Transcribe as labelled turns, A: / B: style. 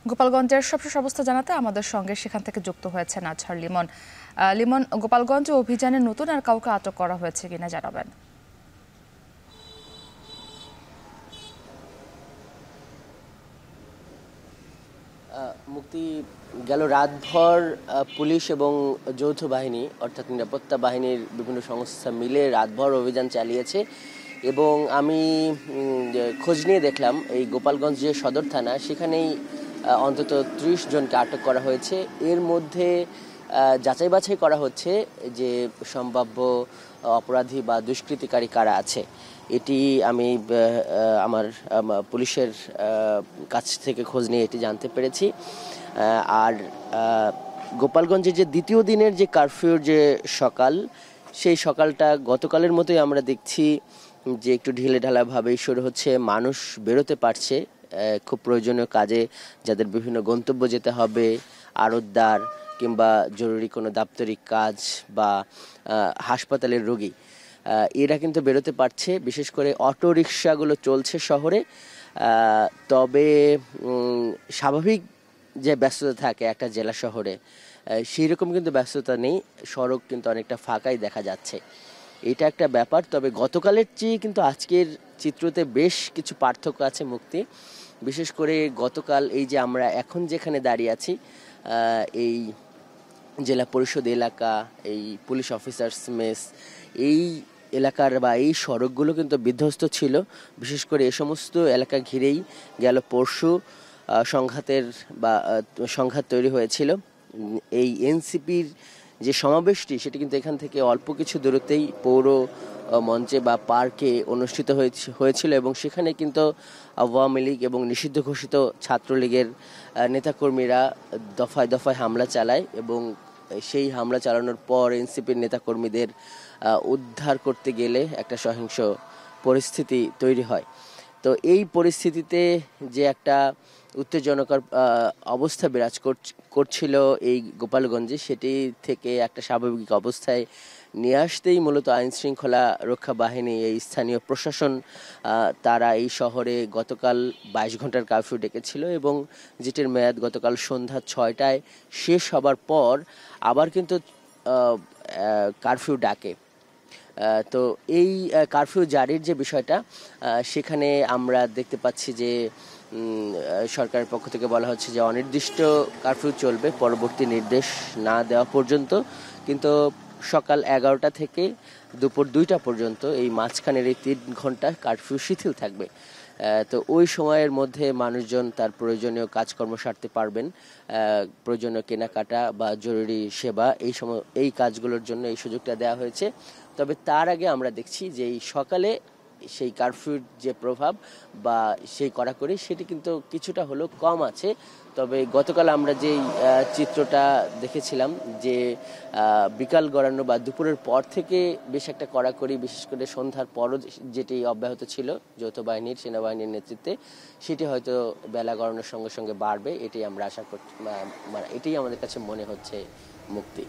A: গোপালগঞ্জের সবশেষ অবস্থা জানাতে আমাদের সঙ্গে সেখান থেকে যুক্ত হয়েছেন আজহার লিমন। লিমন, গোপালগঞ্জ অভিযানে নতুন আর কাউকে আটক করা হয়েছে কিনা জানাবেন।
B: মুক্তি গেল রাতভর পুলিশ এবং যৌথ বাহিনী অর্থাৎ নিরাপত্তা বাহিনীর বিভিন্ন সংস্থা মিলে রাতভর অভিযান চালিয়েছে এবং আমি খোঁজ নিয়ে দেখলাম এই গোপালগঞ্জ যে সদর থানা সেখানেই অন্তত ৩০ জনকে আটক করা হয়েছে। এর মধ্যে যাচাই বাছাই করা হচ্ছে যে সম্ভাব্য অপরাধী বা দুষ্কৃতিকারী কারা আছে। এটি আমি আমার পুলিশের কাছ থেকে খোঁজ নিয়ে এটি জানতে পেরেছি। আর গোপালগঞ্জে যে দ্বিতীয় দিনের যে কারফিউর যে সকাল, সেই সকালটা গতকালের মতোই আমরা দেখছি যে একটু ঢিলে ঢালাভাবেই শুরু হচ্ছে। মানুষ বেরোতে পারছে খুব প্রয়োজনীয় কাজে, যাদের বিভিন্ন গন্তব্য যেতে হবে, আড়তদার কিংবা জরুরি কোনো দাপ্তরিক কাজ বা হাসপাতালের রোগী, এরা কিন্তু বেরোতে পারছে। বিশেষ করে অটো রিক্সাগুলো চলছে শহরে। তবে স্বাভাবিক যে ব্যস্ততা থাকে একটা জেলা শহরে, সেই রকম কিন্তু ব্যস্ততা নেই। সড়ক কিন্তু অনেকটা ফাঁকাই দেখা যাচ্ছে, এটা একটা ব্যাপার। তবে গতকালের চেয়ে কিন্তু আজকের চিত্রতে বেশ কিছু পার্থক্য আছে মুক্তি। বিশেষ করে গতকাল এই যে আমরা এখন যেখানে দাঁড়িয়ে আছি, এই জেলা পরিষদ এলাকা, এই পুলিশ অফিসার্স মেস, এই এলাকার বা এই সড়কগুলো কিন্তু বিধ্বস্ত ছিল। বিশেষ করে এই সমস্ত এলাকা ঘিরেই গেল পরশু সংঘাত তৈরি হয়েছিল। এই এনসিপির যে সমাবেশটি, সেটি কিন্তু এখান থেকে অল্প কিছু দূরত্বেই পৌর মঞ্চে বা পার্কে অনুষ্ঠিত হয়েছিল এবং সেখানে কিন্তু আওয়ামী লীগ এবং নিষিদ্ধ ঘোষিত ছাত্রলীগের নেতাকর্মীরা দফায় দফায় হামলা চালায় এবং সেই হামলা চালানোর পর এনসিপির নেতাকর্মীদের উদ্ধার করতে গেলে একটা সহিংস পরিস্থিতি তৈরি হয়। তো এই পরিস্থিতিতে যে একটা উত্তেজনকর অবস্থা বিরাজ করছিল এই গোপালগঞ্জে, সেটি থেকে একটা স্বাভাবিক অবস্থায় নিয়ে আসতেই মূলত আইন শৃঙ্খলা রক্ষা বাহিনী, এই স্থানীয় প্রশাসন, তারা এই শহরে গতকাল 22 ঘন্টার কারফিউ ডেকেছিল এবং যেটির মেয়াদ গতকাল সন্ধ্যা 6টায় শেষ হবার পর আবার কিন্তু কারফিউ ডাকে। তো এই কারফিউ জারির যে বিষয়টা, সেখানে আমরা দেখতে পাচ্ছি যে সরকারের পক্ষ থেকে বলা হচ্ছে যে অনির্দিষ্ট কারফিউ চলবে পরবর্তী নির্দেশ না দেওয়া পর্যন্ত। কিন্তু সকাল 11টা থেকে দুপুর 2টা পর্যন্ত এই মাঝখানের এই 3 ঘন্টা কারফিউ শিথিল থাকবে। তো ওই সময়ের মধ্যে মানুষজন তার প্রয়োজনীয় কাজকর্ম সারতে পারবেন। প্রয়োজনীয় কেনাকাটা বা জরুরি সেবা, এই কাজগুলোর জন্য এই সুযোগটা দেওয়া হয়েছে। তবে তার আগে আমরা দেখছি যে এই সকালে সেই কারফিউর যে প্রভাব বা সেই কড়াকড়ি, সেটি কিন্তু কিছুটা হলেও কম আছে। তবে গতকাল আমরা যেই চিত্রটা দেখেছিলাম যে বিকাল গড়ানো বা দুপুরের পর থেকে বেশ একটা কড়াকড়ি, বিশেষ করে সন্ধ্যার পরও যেটি অব্যাহত ছিল যৌথ বাহিনীর, সেনাবাহিনীর নেতৃত্বে, সেটি হয়তো বেলা গড়ানোর সঙ্গে সঙ্গে বাড়বে, এটাই আমরা আশা করছি, এটাই আমাদের কাছে মনে হচ্ছে মুক্তি।